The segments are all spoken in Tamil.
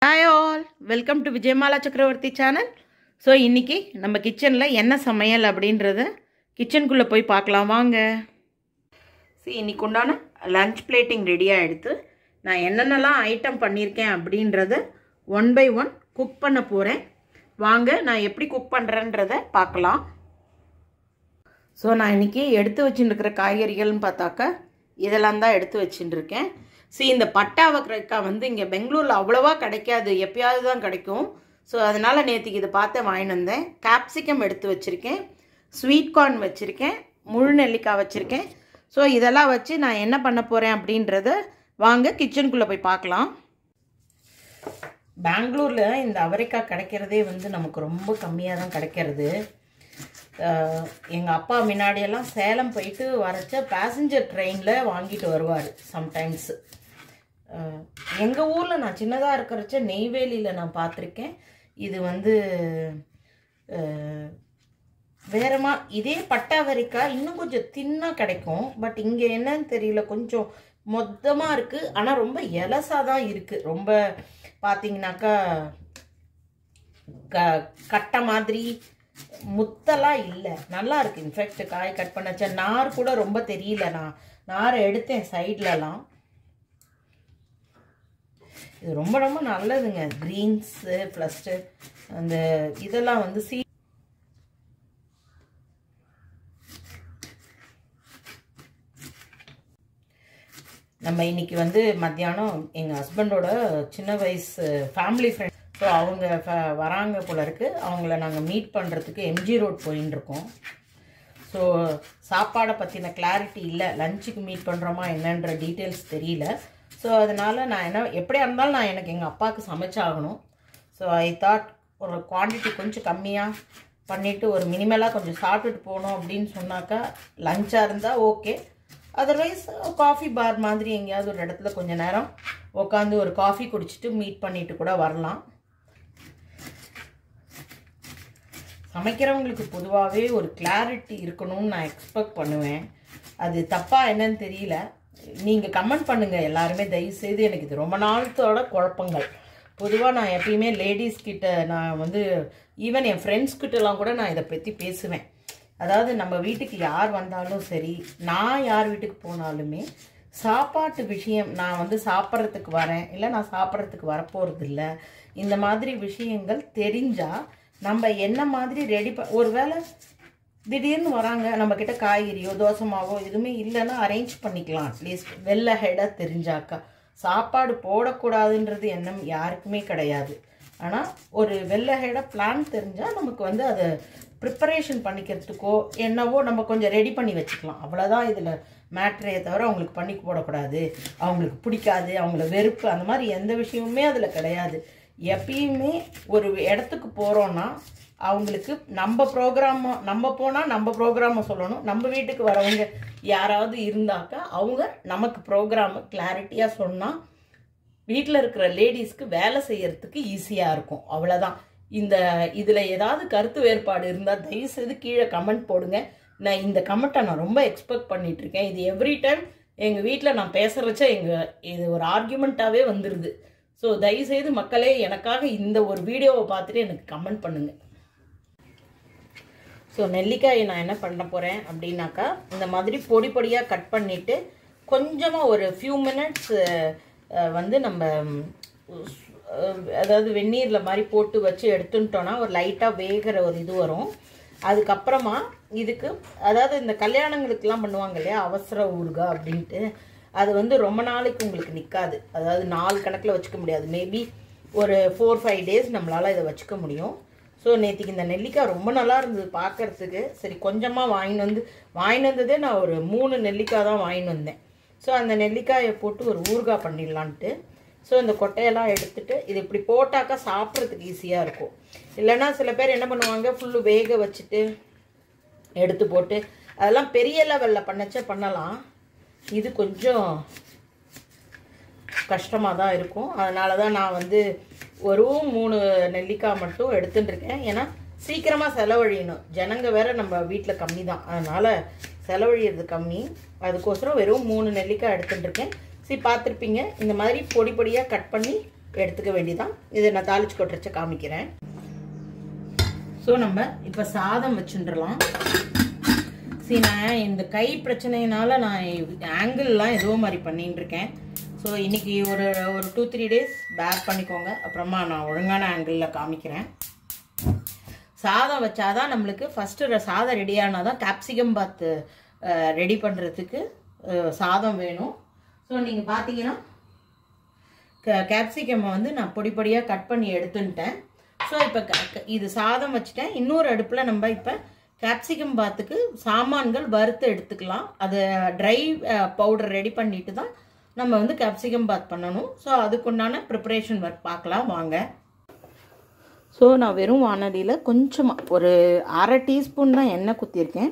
Hi all, welcome to Vijayamala Chakravarti channel. So இன்னைக்கு நம்ம கிச்சன்ல என்ன சமையல் அப்படின்றது கிச்சனுக்குள்ள போய் பார்க்கலாம் வாங்க. See இன்னைக்கு உண்டான லஞ்ச் பிளேட்டிங் ரெடியா எடுத்து நான் என்னென்னலாம் ஐட்டம் பண்ணிருக்கேன் அப்படின்றத ஒன் பை ஒன் குக் பண்ண போறேன். வாங்க நான் எப்படி குக் பண்றேன்றதை பார்க்கலாம். So நான் இன்னைக்கு எடுத்து வச்சிருக்கிற காய்கறிகள்னு பார்த்தாக்க இதெல்லாம் தான் எடுத்து வச்சிருக்கேன். See இந்த பட்டாவக்காய் வந்து இங்கே பெங்களூரில் அவ்வளோவா கிடைக்காது, எப்பயாவது தான் கிடைக்கும். ஸோ அதனால் நேற்றுக்கு இதை பார்த்து வாங்கிட்டு வந்தேன். கேப்சிகம் எடுத்து வச்சுருக்கேன், ஸ்வீட் கார்ன் வச்சுருக்கேன், முழு நெல்லிக்காய் வச்சுருக்கேன். ஸோ இதெல்லாம் வச்சு நான் என்ன பண்ண போகிறேன் அப்படின்றத வாங்க கிச்சனுக்குள்ளே போய் பார்க்கலாம். பெங்களூரில் இந்த அவரைக்காய் கிடைக்கிறதே வந்து நமக்கு ரொம்ப கம்மியாக தான் கிடைக்கிறது. எங்கள் அப்பா முன்னாடியெல்லாம் சேலம் போயிட்டு வரச்ச பேசஞ்சர் ட்ரெயினில் வாங்கிட்டு வருவார் சம்டைம்ஸு. எங்கள் ஊரில் நான் சின்னதாக இருக்கிறச்ச நெய்வேலியில் நான் பார்த்துருக்கேன். இது வந்து வேறமா இதே பட்டாவரிக்காய் இன்னும் கொஞ்சம் தின்னாக கிடைக்கும். பட் இங்கே என்னன்னு தெரியல, கொஞ்சம் மொத்தமாக இருக்குது. ஆனால் ரொம்ப எலசாக தான் இருக்குது. ரொம்ப பார்த்தீங்கன்னாக்கா கட்டை மாதிரி முத்தெல்லாம் இல்லை, நல்லா இருக்குது. இன்ஃபேக்ட் காய் கட் பண்ணச்ச நார் கூட ரொம்ப தெரியல. நான் நாரை எடுத்தேன் சைட்லலாம். இது ரொம்ப ரொம்ப நல்லதுங்க. க்ரீன்ஸு ப்ளஸ்ட்டு அந்த இதெல்லாம் வந்து நம்ம இன்னைக்கு வந்து மத்தியானம் எங்கள் ஹஸ்பண்டோட சின்ன வயசு ஃபேமிலி ஃப்ரெண்ட், ஸோ அவங்க வராங்க போல இருக்குது. அவங்கள நாங்கள் மீட் பண்ணுறதுக்கு எம்ஜி ரோட் போயின்னு இருக்கோம். ஸோ சாப்பாடை பற்றின கிளாரிட்டி இல்லை, லஞ்சுக்கு மீட் பண்ணுறோமா என்னன்ற டீட்டெயில்ஸ் தெரியல. ஸோ அதனால் நான் எப்படியா இருந்தாலும் நான் எனக்கு எங்கள் அப்பாவுக்கு சமைச்சாகணும். ஸோ ஐ தாட் ஒரு குவான்டிட்டி கொஞ்சம் கம்மியாக பண்ணிவிட்டு ஒரு மினிமலாக கொஞ்சம் சாப்பிட்டுட்டு போகணும் அப்படின்னு சொன்னாக்கா லஞ்சாக இருந்தால் ஓகே. அதர்வைஸ் காஃபி பார் மாதிரி எங்கேயாவது ஒரு இடத்துல கொஞ்சம் நேரம் உட்காந்து ஒரு காஃபி குடிச்சிட்டு மீட் பண்ணிட்டு கூட வரலாம். சமைக்கிறவங்களுக்கு பொதுவாகவே ஒரு கிளாரிட்டி இருக்கணும்னு நான் எக்ஸ்பெக்ட் பண்ணுவேன். அது தப்பாக என்னன்னு தெரியல, நீங்கள் கமெண்ட் பண்ணுங்கள் எல்லாருமே தயவுசெய்து. எனக்கு இது ரொம்ப நாளத்தோட குழப்பங்கள். பொதுவாக நான் எப்பயுமே லேடிஸ் கிட்ட நான் வந்து ஈவன் என் ஃப்ரெண்ட்ஸ் கிட்டலாம் கூட நான் இதை பற்றி பேசுவேன். அதாவது நம்ம வீட்டுக்கு யார் வந்தாலும் சரி, நான் யார் வீட்டுக்கு போனாலுமே சாப்பாட்டு விஷயம், நான் வந்து சாப்பிட்றதுக்கு வரேன் இல்லை நான் சாப்பிட்றதுக்கு வரப்போகிறது இல்லை, இந்த மாதிரி விஷயங்கள் தெரிஞ்சால் நம்ம என்ன மாதிரி ரெடி ஒரு வேளை திடீர்னு வராங்க நம்மக்கிட்ட காய்கறியோ தோசை மாவோ எதுவுமே இல்லைன்னா அரேஞ்ச் பண்ணிக்கலாம். அட்லீஸ்ட் வெள்ளை ஹெடாக தெரிஞ்சாக்கா. சாப்பாடு போடக்கூடாதுன்றது எண்ணம் யாருக்குமே கிடையாது. ஆனால் ஒரு வெள்ளை ஹெடாக பிளான் தெரிஞ்சால் நமக்கு வந்து அதை ப்ரிப்பரேஷன் பண்ணிக்கிறதுக்கோ என்னவோ நம்ம கொஞ்சம் ரெடி பண்ணி வச்சுக்கலாம். அவ்வளோதான் இதில் மேட்ரையை தவிர அவங்களுக்கு பண்ணி போடக்கூடாது, அவங்களுக்கு பிடிக்காது, அவங்கள வெறுப்பு, அந்த மாதிரி எந்த விஷயமுமே அதில் கிடையாது. எப்பயுமே ஒரு இடத்துக்கு போகிறோன்னா அவங்களுக்கு நம்ம போனால் நம்ம ப்ரோக்ராமை சொல்லணும். நம்ம வீட்டுக்கு வரவங்க யாராவது இருந்தாக்கா அவங்க நமக்கு ப்ரோக்ராமை கிளாரிட்டியாக சொன்னால் வீட்டில் இருக்கிற லேடிஸ்க்கு வேலை செய்யறதுக்கு ஈஸியாக இருக்கும். அவ்வளோதான். இதில் ஏதாவது கருத்து வேறுபாடு இருந்தால் தயவுசெய்து கீழே கமெண்ட் போடுங்க. நான் இந்த கமெண்ட்டை நான் ரொம்ப எக்ஸ்பெக்ட் பண்ணிகிட்ருக்கேன். இது எவ்ரி டைம் எங்கள் வீட்டில் நான் பேசுகிறச்ச இது ஒரு ஆர்கியூமெண்ட்டாகவே வந்துடுது. ஸோ தயவுசெய்து மக்களே எனக்காக இந்த ஒரு வீடியோவை பார்த்துட்டு எனக்கு கமெண்ட் பண்ணுங்கள். ஸோ நெல்லிக்காயை நான் என்ன பண்ண போகிறேன் அப்படின்னாக்கா இந்த மாதிரி பொடி பொடியாக கட் பண்ணிவிட்டு கொஞ்சமாக ஒரு ஃபியூ மினிட்ஸ் வந்து நம்ம அதாவது வெந்நீரில் மாதிரி போட்டு வச்சு எடுத்துட்டோன்னா ஒரு லைட்டாக வேகிற ஒரு இது வரும். அதுக்கப்புறமா இதுக்கு அதாவது இந்த கல்யாணங்களுக்கெல்லாம் பண்ணுவாங்க இல்லையா அவசர ஊறுகாய் அப்படின்ட்டு, அது வந்து ரொம்ப நாளைக்கு உங்களுக்கு நிற்காது. அதாவது நாள் கணக்கில் வச்சுக்க முடியாது. மேபி ஒரு 4-5 டேஸ் நம்மளால் இதை வச்சுக்க முடியும். ஸோ நேற்றுக்கு இந்த நெல்லிக்காய் ரொம்ப நல்லா இருந்தது பார்க்குறதுக்கு. சரி கொஞ்சமாக வாங்கிட்டு வந்ததே நான் ஒரு 3 நெல்லிக்காய் தான் வாங்கிட்டு வந்தேன். ஸோ அந்த நெல்லிக்காயை போட்டு ஒரு ஊறுகாய் பண்ணிடலான்ட்டு. ஸோ இந்த கொட்டையெல்லாம் எடுத்துகிட்டு இது இப்படி போட்டாக்கா சாப்பிட்றதுக்கு ஈஸியாக இருக்கும். இல்லைன்னா சில பேர் என்ன பண்ணுவாங்க, ஃபுல்லு வேக வச்சுட்டு எடுத்து போட்டு அதெல்லாம் பெரிய லெவலில் பண்ணலாம். இது கொஞ்சம் கஷ்டமாக தான் இருக்கும். அதனால தான் நான் வந்து ஒரு 3 நெல்லிக்காய் மட்டும் எடுத்துட்டுருக்கேன். ஏன்னா சீக்கிரமாக செலவழியணும். ஜனங்க வேறு நம்ம வீட்டில் கம்மி தான், அதனால் செலவழியிறது கம்மி. அதுக்கோசரம் வெறும் 3 நெல்லிக்காய் எடுத்துட்டுருக்கேன். பார்த்துருப்பீங்க இந்த மாதிரி பொடி பொடியாக கட் பண்ணி எடுத்துக்க வேண்டியதான். இதை நான் தாளிச்சு கொட்டுறச்ச காமிக்கிறேன். ஸோ நம்ம இப்போ சாதம் வச்சுட்டுலாம். சரி, நான் இந்த கை பிரச்சனையினால நான் ஆங்கிள்லாம் ஏதோ மாதிரி பண்ணிட்டு இருக்கேன். ஸோ இன்னைக்கு ஒரு 2-3 டேஸ் பேக் பண்ணிக்கோங்க. அப்புறமா நான் ஒழுங்கான ஆங்கிளில் காமிக்கிறேன். சாதம் வச்சாதான் நம்மளுக்கு ஃபஸ்ட்டு சாதம் ரெடி ஆனால் தான் கேப்சிகம் பாத் ரெடி பண்ணுறதுக்கு சாதம் வேணும். ஸோ நீங்கள் பார்த்தீங்கன்னா கேப்சிகம்மை வந்து நான் பொடி பொடியாக கட் பண்ணி எடுத்துட்டேன். ஸோ இப்போ இது சாதம் வச்சுட்டேன். இன்னொரு அடுப்பில் நம்ம இப்போ கேப்சிகம் பாத்துக்கு சாமான்கள் வறுத்து எடுத்துக்கலாம். அதை ட்ரை பவுடர் ரெடி பண்ணிட்டு தான் நம்ம வந்து கேப்சிகம் பாத் பண்ணணும். ஸோ அதுக்குண்டான ப்ரிப்பரேஷன் ஒர்க் பார்க்கலாம் வாங்க. ஸோ நான் வெறும் வானலியில் கொஞ்சமாக ஒரு 1/2 டீஸ்பூன் தான் எண்ணெய் குத்திருக்கேன்.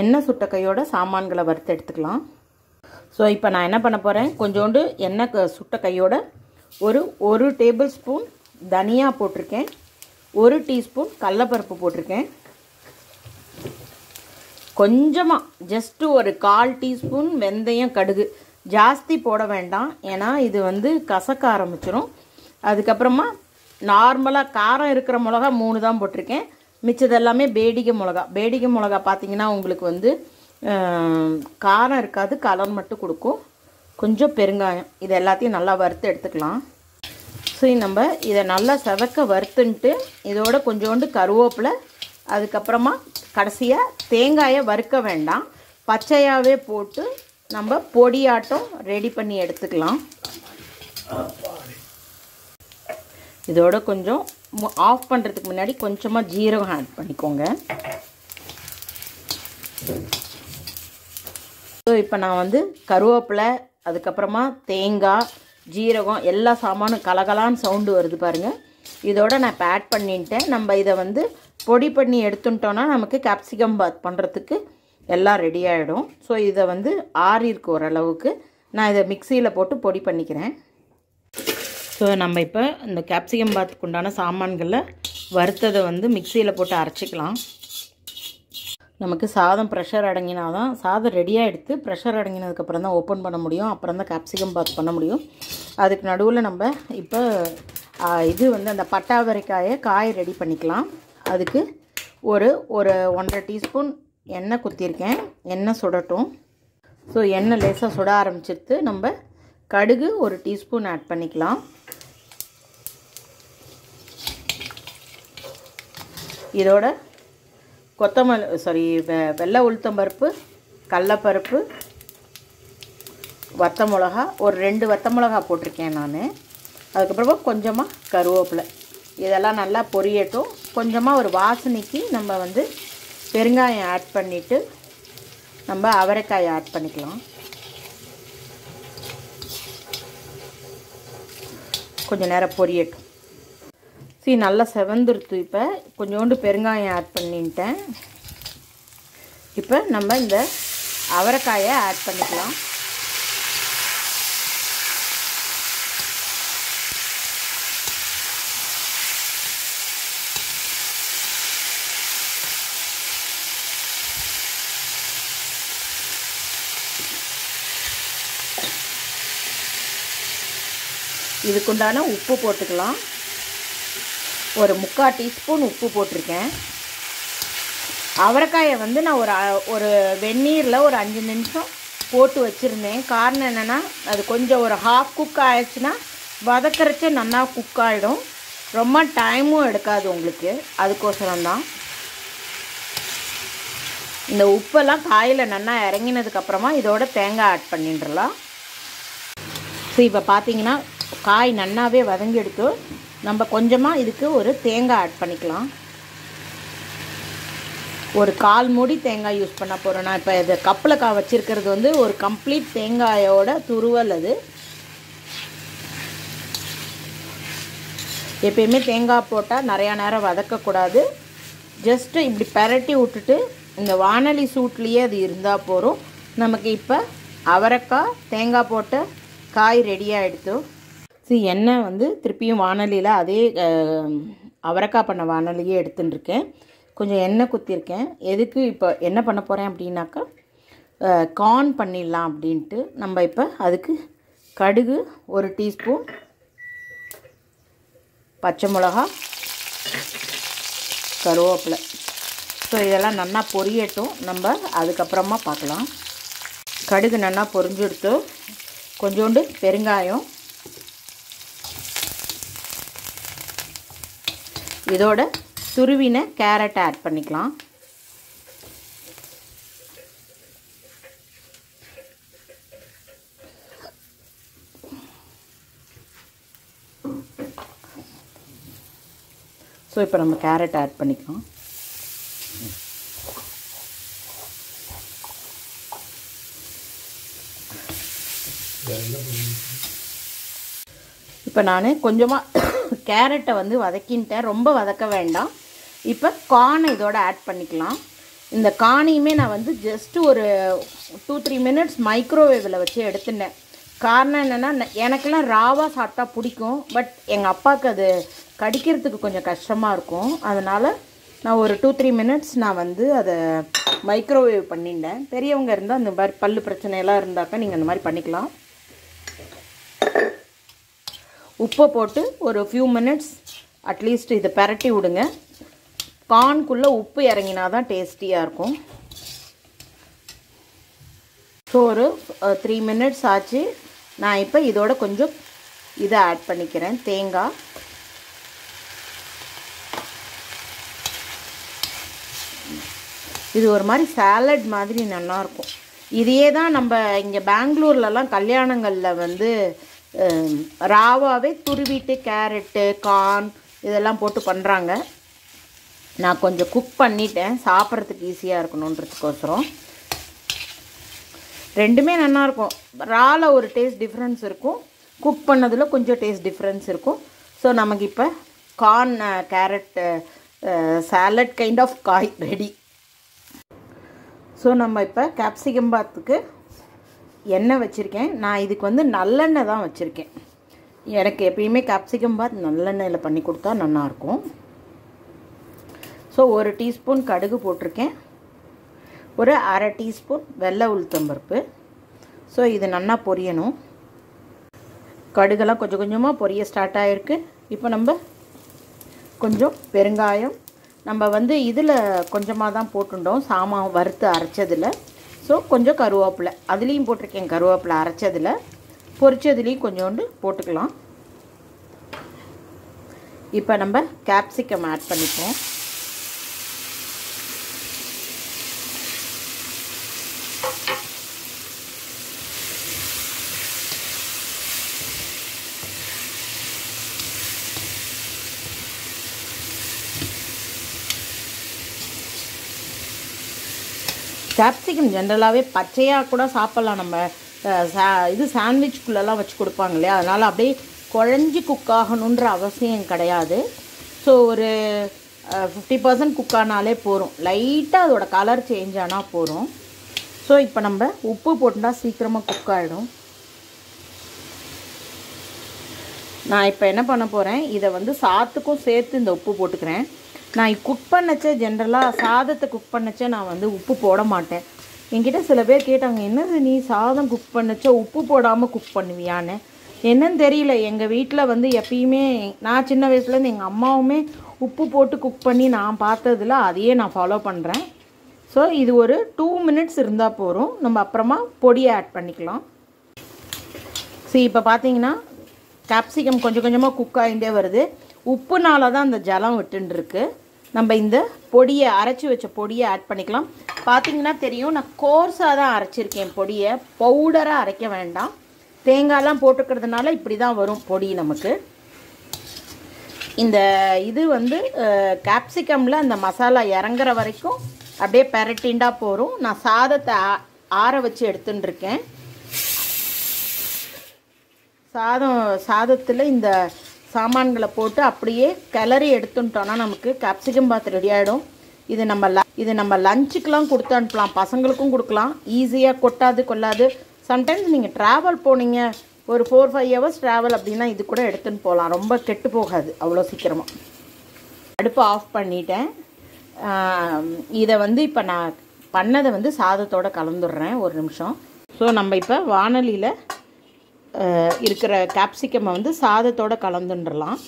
எண்ணெய் சுட்ட கையோட சாமான்களை வறுத்து எடுத்துக்கலாம். ஸோ இப்போ நான் என்ன பண்ண போகிறேன், கொஞ்சோண்டு எண்ணெய் சுட்ட கையோட ஒரு டேபிள் ஸ்பூன் தனியா போட்டிருக்கேன், 1 டீஸ்பூன் கடலைப்பருப்பு போட்டிருக்கேன், கொஞ்சமாக ஜஸ்ட்டு ஒரு 1/4 டீஸ்பூன் வெந்தயம், கடுகு. ஜாஸ்தி போட வேண்டாம், ஏன்னா இது வந்து கசக்க ஆரம்பிச்சிடும். அதுக்கப்புறமா நார்மலாக காரம் இருக்கிற மிளகா 3 தான் போட்டிருக்கேன். மிச்சது எல்லாமே பேடிகை மிளகா. பேடிகை மிளகா பார்த்தீங்கன்னா உங்களுக்கு வந்து காரம் இருக்காது, கலர் மட்டும் கொடுக்கும். கொஞ்சம் பெருங்காயம். இது எல்லாத்தையும் நல்லா வறுத்து எடுத்துக்கலாம். சரி, நம்ம இதை நல்லா செவக்க வறுத்துன்ட்டு இதோட கொஞ்சோண்டு கருவேப்பிலை, அதுக்கப்புறமா கடைசியாக தேங்காயை வறுக்க வேண்டாம், பச்சையாகவே போட்டு நம்ம பொடியாட்டம் ரெடி பண்ணி எடுத்துக்கலாம். இதோட கொஞ்சம் ஆஃப் பண்ணுறதுக்கு முன்னாடி கொஞ்சமாக ஜீரகம் ஆட் பண்ணிக்கோங்க. ஸோ இப்போ நான் வந்து கருவேப்பிலை, அதுக்கப்புறமா தேங்காய், ஜீரகம் எல்லா சாமானும் கலகலான்னு சவுண்டு வருது பாருங்கள். இதோட நான் இப்போ ஆட் பண்ணிட்டேன். நம்ம இதை வந்து பொடி பண்ணி எடுத்துட்டோன்னா நமக்கு கேப்சிகம் பாத் பண்ணுறதுக்கு எல்லாம் ரெடி ஆகிடும். ஸோ இதை வந்து ஆறிருக்கு ஓரளவுக்கு. நான் இதை மிக்சியில் போட்டு பொடி பண்ணிக்கிறேன். ஸோ நம்ம இப்போ இந்த கேப்சிகம் பாத்துக்கு உண்டான சாமான்களில் வறுத்ததை வந்து மிக்சியில் போட்டு அரைச்சிக்கலாம். நமக்கு சாதம் ப்ரெஷர் அடங்கினா தான் சாதம் ரெடியாக எடுத்து ப்ரெஷர் அடங்கினதுக்கப்புறம் தான் ஓப்பன் பண்ண முடியும். அப்புறம் தான் கேப்சிகம் பாத் பண்ண முடியும். அதுக்கு நடுவில் நம்ம இப்போ இது வந்து அந்த பட்டாவரைக்காயை காய் ரெடி பண்ணிக்கலாம். அதுக்கு ஒரு 1.5 டீஸ்பூன் எண்ணெய் குத்திருக்கேன். எண்ணெய் சுடட்டும். ஸோ எண்ணெய் லேசாக சுட ஆரம்பிச்சிட்டு நம்ம கடுகு 1 டீஸ்பூன் ஆட் பண்ணிக்கலாம். இதோட வெள்ளை உளுத்தம்பருப்பு, கடலைப்பருப்பு, வத்த மிளகா, ஒரு 2 வத்த மிளகா போட்டிருக்கேன் நான். அதுக்கப்புறமா கொஞ்சமாக கருவேப்பிலை. இதெல்லாம் நல்லா பொரியட்டும். கொஞ்சமாக ஒரு வாசனைக்கு நம்ம வந்து பெருங்காயம் ஆட் பண்ணிவிட்டு நம்ம அவரைக்காயை ஆட் பண்ணிக்கலாம். கொஞ்சம் நேரம் பொரியட்டும். சரி, நல்லா செவந்துருத்து. இப்போ கொஞ்சோண்டு பெருங்காயம் ஆட் பண்ணிட்டேன். இப்போ நம்ம இந்த அவரைக்காயை ஆட் பண்ணிக்கலாம். இதுக்குண்டான உப்பு போட்டுக்கலாம். ஒரு 3/4 டீஸ்பூன் உப்பு போட்டிருக்கேன். அவரைக்காயை வந்து நான் ஒரு வெந்நீரில் ஒரு 5 நிமிஷம் போட்டு வச்சுருந்தேன். காரணம் என்னென்னா அது கொஞ்சம் ஒரு ஹாஃப் குக் ஆயிடுச்சுன்னா வதக்கரைச்ச நல்லா குக் ஆகிடும். ரொம்ப டைமும் எடுக்காது உங்களுக்கு. அதுக்கோசரம் தான் இந்த உப்பெல்லாம் காயில் நல்லா இறங்கினதுக்கப்புறமா இதோட தேங்காய் ஆட் பண்ணிடலாம். ஸோ இப்போ பார்த்தீங்கன்னா காய் நல்லாவே வதங்கி எடுத்து நம்ம கொஞ்சமாக இதுக்கு ஒரு தேங்காய் ஆட் பண்ணிக்கலாம். ஒரு 1/4 மூடி தேங்காய் யூஸ் பண்ண போகிறோம். நான் இப்போ இது கப்பில் வச்சுருக்கிறது வந்து ஒரு கம்ப்ளீட் தேங்காயோட துருவல். அது எப்பயுமே தேங்காய் போட்டால் நிறையா நேரம் வதக்கக்கூடாது. ஜஸ்ட்டு இப்படி பரட்டி விட்டுட்டு இந்த வானலி சூட்லேயே அது இருந்தால் போகிறோம். நமக்கு இப்போ அவரைக்காய் தேங்காய் போட்ட காய் ரெடியாக எடுத்தோம். சரி, எண்ணெய் வந்து திருப்பியும் வானலியில் அதே அவரைக்காய் பண்ண வானலியே எடுத்துட்டுருக்கேன். கொஞ்சம் எண்ணெய் குத்திருக்கேன். எதுக்கு இப்போ என்ன பண்ண போகிறேன் அப்படின்னாக்கா கார்ன் பண்ணிடலாம் அப்படின்ட்டு. நம்ம இப்போ அதுக்கு கடுகு 1 டீஸ்பூன், பச்சை மிளகா, கருவேப்பிலை. ஸோ இதெல்லாம் நல்லா பொரியட்டும், நம்ம அதுக்கப்புறமா பார்க்கலாம். கடுகு நல்லா பொரிஞ்செடுத்து கொஞ்சோண்டு பெருங்காயம், இதோட துருவின கேரட் ஆட் பண்ணிக்கலாம். ஸோ இப்போ நம்ம கேரட் ஆட் பண்ணிக்கலாம். இப்போ நான் கொஞ்சமாக கேரட்டை வந்து வதக்கின்ட்டேன், ரொம்ப வதக்க வேண்டாம். இப்போ கார்னை இதோட ஆட் பண்ணிக்கலாம். இந்த கார்னையுமே நான் வந்து ஜஸ்ட்டு ஒரு 2-3 மினிட்ஸ் மைக்ரோவேவில் வச்சு எடுத்துட்டேன். காரணம் என்னென்னா, எனக்கெல்லாம் ராவாக சாப்பிட்டா பிடிக்கும், பட் எங்கள் அப்பாவுக்கு அது கடிக்கிறதுக்கு கொஞ்சம் கஷ்டமாக இருக்கும். அதனால் நான் ஒரு 2-3 மினிட்ஸ் நான் வந்து அதை மைக்ரோவேவ் பண்ணிட்டேன். பெரியவங்க இருந்தால் இந்த மாதிரி பல்லு பிரச்சனையெல்லாம் இருந்தாக்கா நீங்கள் அந்த மாதிரி பண்ணிக்கலாம். உப்பை போட்டு ஒரு ஃபியூ மினிட்ஸ் அட்லீஸ்ட் இதை பரட்டி விடுங்க. கார்னுக்குள்ளே உப்பு இறங்கினா தான் டேஸ்டியாக இருக்கும். ஸோ ஒரு 3 மினிட்ஸ் ஆச்சு. நான் இப்போ இதோட கொஞ்சம் இதை ஆட் பண்ணிக்கிறேன், தேங்காய். இது ஒரு மாதிரி சாலட் மாதிரி நல்லாயிருக்கும். இதையே தான் நம்ம இங்கே பெங்களூர்லலாம் கல்யாணங்களில் வந்து ராவாவே துருவிட்டு கேரட்டு, கார்ன் இதெல்லாம் போட்டு பண்ணுறாங்க. நான் கொஞ்சம் குக் பண்ணிட்டேன், சாப்பிட்றதுக்கு ஈஸியாக இருக்கணுன்றதுக்கோசரம். ரெண்டுமே நல்லாயிருக்கும். ராவில் ஒரு டேஸ்ட் டிஃப்ரென்ஸ் இருக்கும், குக் பண்ணதில் கொஞ்சம் டேஸ்ட் டிஃப்ரென்ஸ் இருக்கும். ஸோ நமக்கு இப்போ corn carrot salad kind of காய் ரெடி. ஸோ நம்ம இப்போ கேப்சிகம் பாத்துக்கு எண்ணெய் வச்சுருக்கேன். நான் இதுக்கு வந்து நல்லெண்ணெய் தான் வச்சுருக்கேன். எனக்கு எப்பயுமே கேப்சிகம் பாத் நல்லெண்ணெயில் பண்ணி கொடுத்தா நல்லாயிருக்கும். ஸோ 1 டீஸ்பூன் கடுகு போட்டிருக்கேன், ஒரு 1/2 டீஸ்பூன் வெள்ளை உளுத்தம்பருப்பு. ஸோ இது நல்லா பொரியணும். கடுகெல்லாம் கொஞ்சம் கொஞ்சமாக பொரிய ஸ்டார்ட் ஆகிருக்கு. இப்போ நம்ம கொஞ்சம் பெருங்காயம், நம்ம வந்து இதில் கொஞ்சமாக தான் போட்டுட்டோம் சாமான் வறுத்து அரைச்சதில். ஸோ கொஞ்சம் கருவேப்பிலை அதுலேயும் போட்டிருக்கேன், கருவேப்பிலை அரைச்சதில், பொரிச்சதுலேயும் கொஞ்சோண்டு போட்டுக்கலாம். இப்போ நம்ம கேப்சிகம் ஆட் பண்ணிப்போம். கேப்சிகம் ஜென்ரலாகவே பச்சையாக கூட சாப்பிட்லாம். நம்ம இது சாண்ட்விச்குள்ளெல்லாம் வச்சு கொடுப்பாங்க இல்லையா, அதனால் அப்படியே குழஞ்சி குக் ஆகணுன்ற அவசியம் கிடையாது. ஸோ ஒரு 50% குக் ஆனாலே போதும், லைட்டாக அதோட கலர் சேஞ்ச் ஆனால் போதும். ஸோ இப்போ நம்ம உப்பு போட்டுட்டா சீக்கிரமாக குக் ஆகிடும். நான் இப்போ என்ன பண்ண போகிறேன், இதை வந்து சாத்துக்கும் சேர்த்து இந்த உப்பு போட்டுக்கிறேன். நான் குக் பண்ணச்சே ஜென்ரலாக சாதத்தை குக் பண்ணச்சே நான் வந்து உப்பு போட மாட்டேன். என்கிட்ட சில பேர் கேட்டாங்க, என்னது நீ சாதம் குக் பண்ணச்சோ உப்பு போடாமல் குக் பண்ணுவியான்னு. என்னன்னு தெரியல, எங்கள் வீட்டில் வந்து எப்பயுமே நான் சின்ன வயசுலேருந்து எங்கள் அம்மாவுமே உப்பு போட்டு குக் பண்ணி நான் பார்த்ததில் அதையே நான் ஃபாலோ பண்ணுறேன். ஸோ இது ஒரு 2 மினிட்ஸ் இருந்தால் போதும், நம்ம அப்புறமா பொடியை ஆட் பண்ணிக்கலாம். சரி, இப்போ பார்த்தீங்கன்னா கேப்சிகம் கொஞ்சம் கொஞ்சமாக குக் ஆகிட்டே வருது. உப்புனால தான் அந்த ஜலம் விட்டுருக்கு. நம்ம இந்த பொடியை அரைச்சி வச்ச பொடியை ஆட் பண்ணிக்கலாம். பார்த்தீங்கன்னா தெரியும், நான் கோர்ஸாக தான் அரைச்சிருக்கேன் பொடியை, பவுடராக அரைக்க வேண்டாம். தேங்காயெலாம் போட்டுக்கிறதுனால இப்படி தான் வரும் பொடி நமக்கு. இந்த இது வந்து கேப்சிகமில் அந்த மசாலா இறங்குற வரைக்கும் அப்படியே பெரட்டிண்டா போகிறோம். நான் சாதத்தை ஆற வச்சு எடுத்துட்டுருக்கேன். சாதத்தில் இந்த சாமான்களை போட்டு அப்படியே கிளறி எடுத்துட்டோன்னா நமக்கு கேப்சிகம் பாத் ரெடி ஆகிடும். இது நம்ம லஞ்சுக்கெலாம் கொடுத்து அனுப்பலாம், பசங்களுக்கும் கொடுக்கலாம். ஈஸியாக கொட்டாது கொள்ளாது. சம்டைம்ஸ் நீங்கள் ட்ராவல் போனீங்க, ஒரு 4-5 ஹவர்ஸ் ட்ராவல் அப்படின்னா இது கூட எடுத்துன்னு போகலாம், ரொம்ப கெட்டு போகாது அவ்வளோ சீக்கிரமாக. அடுப்பை ஆஃப் பண்ணிட்டேன். இதை வந்து இப்போ நான் பண்ணதை வந்து சாதத்தோடு கலந்துடுறேன் ஒரு நிமிஷம். ஸோ நம்ம இப்போ வானலியில் இருக்கிற கேப்சிகமை வந்து சாதத்தோடு கலந்துடலாம்.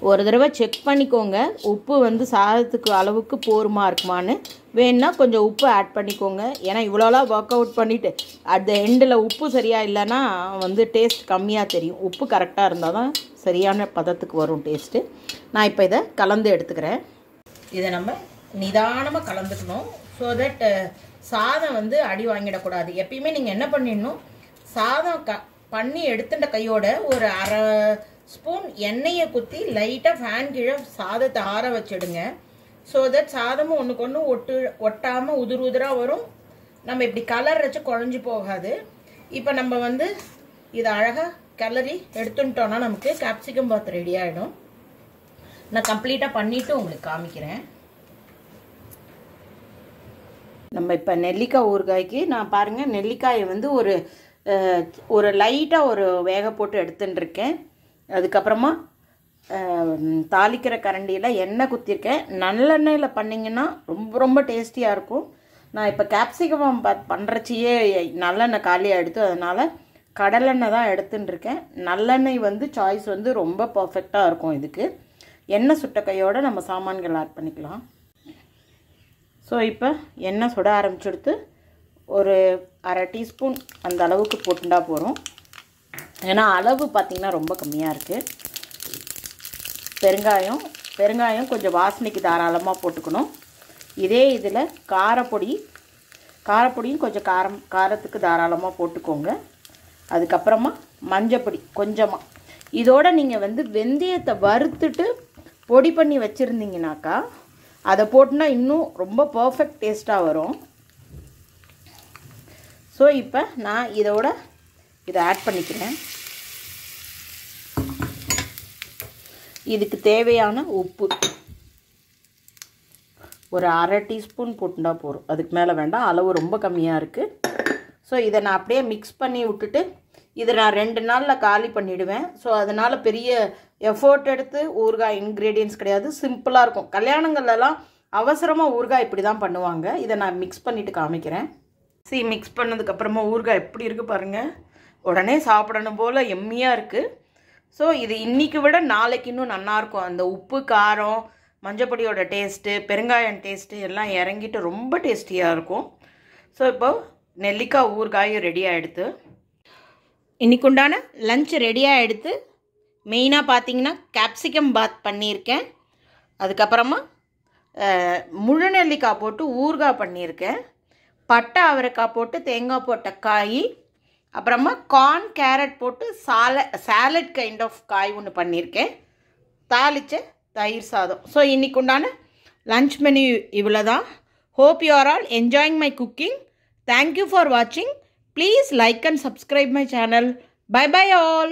ஒரு தடவை செக் பண்ணிக்கோங்க உப்பு வந்து சாதத்துக்கு அளவுக்கு போருமா இருக்குமான்னு. வேணுன்னா கொஞ்சம் உப்பு ஆட் பண்ணிக்கோங்க. ஏன்னா இவ்வளோலாம் ஒர்க் அவுட் பண்ணிவிட்டு அட் த எண்டில் உப்பு சரியாக இல்லைன்னா வந்து டேஸ்ட் கம்மியாக தெரியும். உப்பு கரெக்டாக இருந்தால் தான் சரியான பதத்துக்கு வரும் டேஸ்ட்டு. நான் இப்போ இதை கலந்து எடுத்துக்கிறேன். இதை நம்ம நிதானமாக கலந்துக்கணும். ஸோ தட் சாதம் வந்து அடி வாங்கிடக்கூடாது. எப்பயுமே நீங்கள் என்ன பண்ணிடணும், சாதம் பண்ணி எடுத்துட்ட கையோட ஒரு அரை ஸ்பூன் எண்ணெயை குத்தி லைட்டாக ஃபேன் கீழே சாதத்தை ஆற வச்சிடுங்க. ஸோ தட் சாதமும் ஒன்றுக்கு ஒன்று ஒட்டாமல் உதிர் உதிராக வரும். நம்ம இப்படி கலர் வச்சு குழஞ்சி போகாது. இப்போ நம்ம வந்து இதை அழகாக கிளறி எடுத்துட்டோன்னா நமக்கு கேப்சிகம் பாத் ரெடி ஆகிடும். நான் கம்ப்ளீட்டாக பண்ணிவிட்டு உங்களுக்கு காமிக்கிறேன். நம்ம இப்போ நெல்லிக்காய் ஊறுகாய்க்கு நான் பாருங்கள் நெல்லிக்காயை வந்து ஒரு லைட்டாக ஒரு வேக போட்டு எடுத்துட்டுருக்கேன். அதுக்கப்புறமா தாளிக்கிற கரண்டியில் எண்ணெய் குத்திருக்கேன். நல்லெண்ணெயில் பண்ணிங்கன்னா ரொம்ப ரொம்ப டேஸ்டியாக இருக்கும். நான் இப்போ கேப்சிகம் பண்ணுறச்சியே நல்லெண்ணெய் காலியாக எடுத்து அதனால் கடலெண்ணெய் தான் எடுத்துட்டுருக்கேன். நல்லெண்ணெய் வந்து சாய்ஸ் வந்து ரொம்ப பர்ஃபெக்டாக இருக்கும். இதுக்கு எண்ணெய் சுட்ட கையோடு நம்ம சாமான்கள் ஆட் பண்ணிக்கலாம். ஸோ இப்போ எண்ணெய் சுட ஆரம்பிச்சுடுத்து ஒரு அரை டீஸ்பூன் அந்த அளவுக்கு போட்டுண்டா போகிறோம். ஏன்னா அளவு பார்த்திங்கன்னா ரொம்ப கம்மியாக இருக்குது. பெருங்காயம் கொஞ்சம் வாசனைக்கு தாராளமாக போட்டுக்கணும். இதே இதில் காரப்பொடியும் கொஞ்சம் காரத்துக்கு தாராளமாக போட்டுக்கோங்க. அதுக்கப்புறமா மஞ்சப்பொடி கொஞ்சமாக. இதோடு நீங்கள் வந்து வெந்தயத்தை வறுத்துட்டு பொடி பண்ணி வச்சுருந்தீங்கனாக்கா அதை போட்டுனா இன்னும் ரொம்ப பர்ஃபெக்ட் டேஸ்ட்டாக வரும். ஸோ இப்போ நான் இதை ஆட் பண்ணிக்கிறேன். இதுக்கு தேவையான உப்பு ஒரு அரை டீஸ்பூன் போட்டுண்டா போதும். அதுக்கு மேலே வேண்டாம், அளவு ரொம்ப கம்மியாக இருக்குது. ஸோ இதை நான் அப்படியே மிக்ஸ் பண்ணி விட்டுட்டு இதை நான் 2 நாளில் காலி பண்ணிவிடுவேன். ஸோ அதனால் பெரிய எஃபோர்ட் எடுத்து ஊறுகாய் இன்க்ரீடியன்ஸ் கிடையாது, சிம்பிளாக இருக்கும். கல்யாணங்கள்லாம் அவசரமாக ஊறுகாய் இப்படி தான் பண்ணுவாங்க. இதை நான் மிக்ஸ் பண்ணிவிட்டு காமிக்கிறேன். மிக்ஸ் பண்ணதுக்கப்புறமா ஊறுகாய் எப்படி இருக்குது பாருங்கள். உடனே சாப்பிடணும் போல் எம்மியாக இருக்குது. ஸோ இது இன்றைக்கி விட நாளைக்கு இன்னும் நல்லாயிருக்கும். அந்த உப்பு காரம் மஞ்சப்பொடியோட டேஸ்ட்டு பெருங்காயம் டேஸ்ட்டு எல்லாம் இறங்கிட்டு ரொம்ப டேஸ்டியாக இருக்கும். ஸோ இப்போ நெல்லிக்காய் ஊறுகாயும் ரெடி ஆகிடுது. இன்றைக்கு உண்டான லஞ்ச் ரெடியாக எடுத்து மெயினாக பார்த்தீங்கன்னா கேப்சிகம் பாத் பண்ணியிருக்கேன். அதுக்கப்புறமா முழு நெல்லிக்காய் போட்டு ஊறுகாய் பண்ணியிருக்கேன். பட்டை அவரைக்காய் போட்டு தேங்காய் போட்ட காய், அப்புறமா கார்ன் கேரட் போட்டு சாலட் கைண்ட் ஆஃப் காய் ஒன்று பண்ணியிருக்கேன். தாளித்த தயிர் சாதம். ஸோ இன்றைக்கு உண்டான லஞ்ச் மெனு இவ்வளோ தான். Hope you are all enjoying my cooking. Thank you for வாட்சிங். Please like and subscribe my channel. Bye bye all.